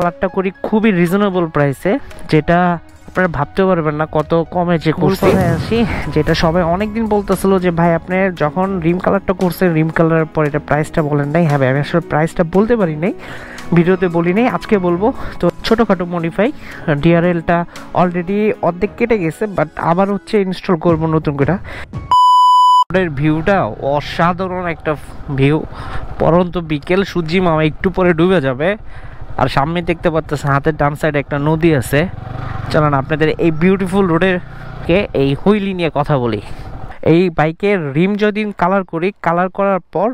কালারটা করি খুবই রিজনেবল প্রাইসে, যেটা আপনারা ভাবতে পারবেন না কত কমে যে করছি। আসি যেটা সবাই অনেকদিন বলতেছিল যে ভাই আপনি যখন রিম কালারটা করছেন, রিম কালারের পর এটা প্রাইসটা বলেন নাই। হ্যাঁ ভাই, আমি আসলে প্রাইসটা বলতে পারি নাই, ভিডিওতে বলি নাই, আজকে বলবো। তো ছোটোখাটো মডিফাই, ডিআরএলটা অলরেডি অর্ধেক কেটে গেছে, বাট আবার হচ্ছে ইনস্টল করবো নতুন করে। ভিউটা অসাধারণ একটা ভিউ, পরন্ত বিকেল, সূর্যি মামা একটু পরে ডুবে যাবে, আর সামনে দেখতে পাচ্ছেন হাতের ডান সাইডে একটা নদী আছে। চলেন আপনাদের এই বিউটিফুল রোডেরকে এই হুইলি নিয়ে কথা বলি। এই বাইকের রিম যদি কালার করি, কালার করার পর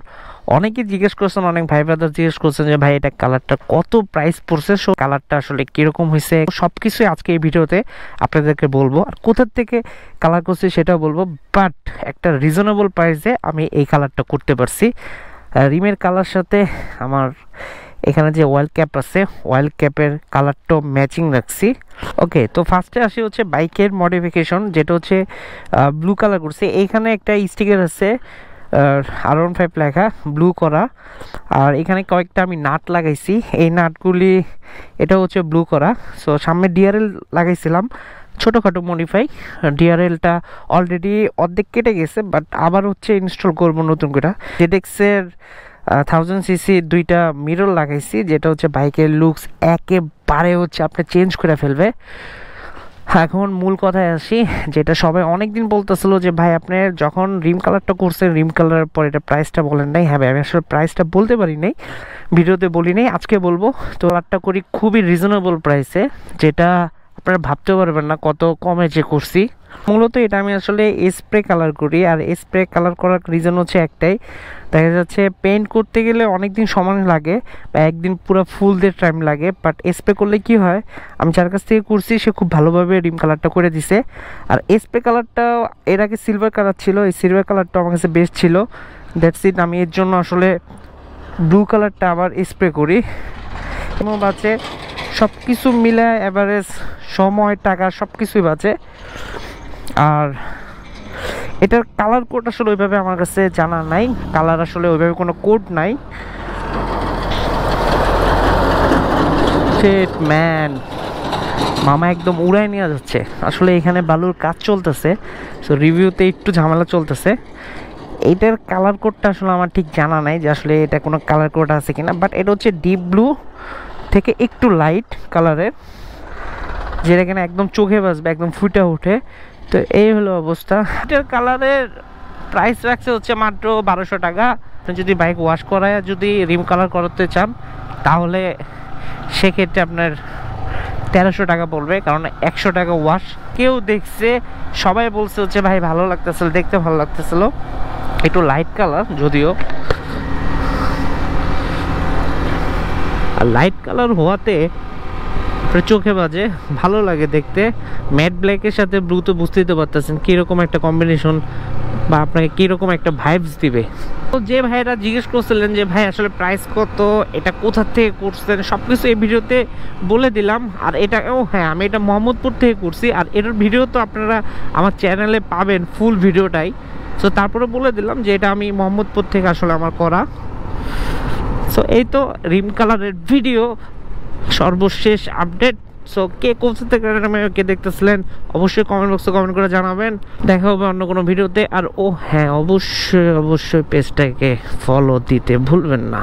অনেকে জিজ্ঞেস করছেন, অনেক ভাই ব্রাদার জিজ্ঞেস করছেন যে ভাই এটা কালারটা কত প্রাইস পড়ছে, সো কালারটা আসলে কীরকম হয়েছে, সব কিছুই আজকে এই ভিডিওতে আপনাদেরকে বলবো, আর কোথার থেকে কালার করছি সেটাও বলবো। বাট একটা রিজনেবল প্রাইসে আমি এই কালারটা করতে পারছি। রিমের কালার সাথে আমার এখানে যে ওয়েল ক্যাপ আছে, ওয়েল ক্যাপের কালারটাও ম্যাচিং রাখছি। ওকে, তো ফার্স্টে আসি হচ্ছে বাইকের মডিফিকেশন, যেটা হচ্ছে ব্লু কালার করছি। এইখানে একটা স্টিকার আছে R15 লেখা, ব্লু করা, আর এখানে কয়েকটা আমি নাট লাগাইছি, এই নাটগুলি এটা হচ্ছে ব্লু করা। সো সামনে ডিআরএল লাগাইছিলাম, ছোটোখাটো মডিফাই। ডিআরএলটা অলরেডি অর্ধেক কেটে গেছে, বাট আবার হচ্ছে ইনস্টল করবো নতুন করে। জেডএক্সের 1000cc দুইটা মিরর লাগাইছি, যেটা হচ্ছে বাইকের লুকস একেবারে হচ্ছে আপনি চেঞ্জ করে ফেলবে। এখন মূল কথায় আসি, যেটা সবাই অনেকদিন বলতেছিল যে ভাই আপনি যখন রিম কালারটা করছেন, রিম কালারের পর এটা প্রাইসটা বলেন নাই। হ্যাঁ ভাই, আমি আসলে প্রাইসটা বলতে পারি নাই, ভিডিওতে বলি নাই, আজকে বলবো। তো কালারটা করি খুবই রিজনেবল প্রাইসে, যেটা আপনারা ভাবতে পারবেন না কত কমে যে করছি। মূলত এটা আমি আসলে স্প্রে কালার করি, আর স্প্রে কালার করার রিজন হচ্ছে একটাই, দেখা যাচ্ছে পেইন্ট করতে গেলে অনেক দিন সময় লাগে বা একদিন পুরো ফুল দিয়ে টাইম লাগে, বাট স্প্রে করলে কি হয়, আমি যার কাছ থেকে করছি সে খুব ভালোভাবে রিম কালারটা করে দিছে। আর স্প্রে কালারটা এর আগে সিলভার কালার ছিল, এই সিলভার কালারটা আমার কাছে বেস্ট ছিল, দ্যাটস ইট। আমি এর জন্য আসলে ব্লু কালারটা আবার স্প্রে করি। এবং বাঁচে সব কিছু মিলে অ্যাভারেজ সময়, টাকা সব কিছুই বাঁচে। আর এটার কালার কোড আসলে ওইভাবে আমার কাছে জানা নাই, কালার আসলে ওইভাবে কোনো কোড নাই। ম্যান মামা একদম উড়াই নিয়ে যাচ্ছে। আসলে এখানে বালুর কাজ চলতেছে, সো রিভিউতে একটু ঝামেলা চলতেছে। এইটার কালার কোডটা আসলে আমার ঠিক জানা নাই যে আসলে এটা কোনো কালার কোড আছে কিনা, বাট এটা হচ্ছে ডিপ ব্লু থেকে একটু লাইট কালারের, যেটা কিনা একদম চোখে বাজবে, একদম ফুটে ওঠে। তো এই হলো অবস্থা। এটার কালারের প্রাইস রাখছে হচ্ছে মাত্র 1200 টাকা। আপনি যদি বাইক ওয়াশ করায় যদি রিম কালার করাতে চান, তাহলে সেক্ষেত্রে আপনার 1300 টাকা পড়বে, কারণ 100 টাকা ওয়াশ। কেউ দেখছে, সবাই বলছে হচ্ছে ভাই ভালো লাগতেছিল, দেখতে ভালো লাগতেছিল, একটু লাইট কালার যদিও, আর লাইট কালার হওয়াতে চোখে বাজে, ভালো লাগে দেখতে। ম্যাট ব্ল্যাকের সাথে ব্লু তো বুঝতেই তো পারতেছেন কীরকম একটা কম্বিনেশন বা আপনাকে কীরকম একটা ভাইবস দিবে। তো যে ভাইরা জিজ্ঞেস করছিলেন যে ভাই আসলে প্রাইস কত, এটা কোথা থেকে করছেন, সব কিছু এই ভিডিওতে বলে দিলাম। আর এটা হ্যাঁ, আমি এটা মোহাম্মদপুর থেকে করছি, আর এটার ভিডিও তো আপনারা আমার চ্যানেলে পাবেন ফুল ভিডিওটাই। সো তারপরে বলে দিলাম যে এটা আমি মোহাম্মদপুর থেকে আসলে আমার করা। সো এই তো রিম কালারের ভিডিও, সর্বশেষ আপডেট। সো কে কোথা থেকে কে দেখতেছিলেন অবশ্যই কমেন্ট বক্সে কমেন্ট করে জানাবেন। দেখা হবে অন্য কোনো ভিডিওতে। আর হ্যাঁ, অবশ্যই পেজটাকে ফলো দিতে ভুলবেন না।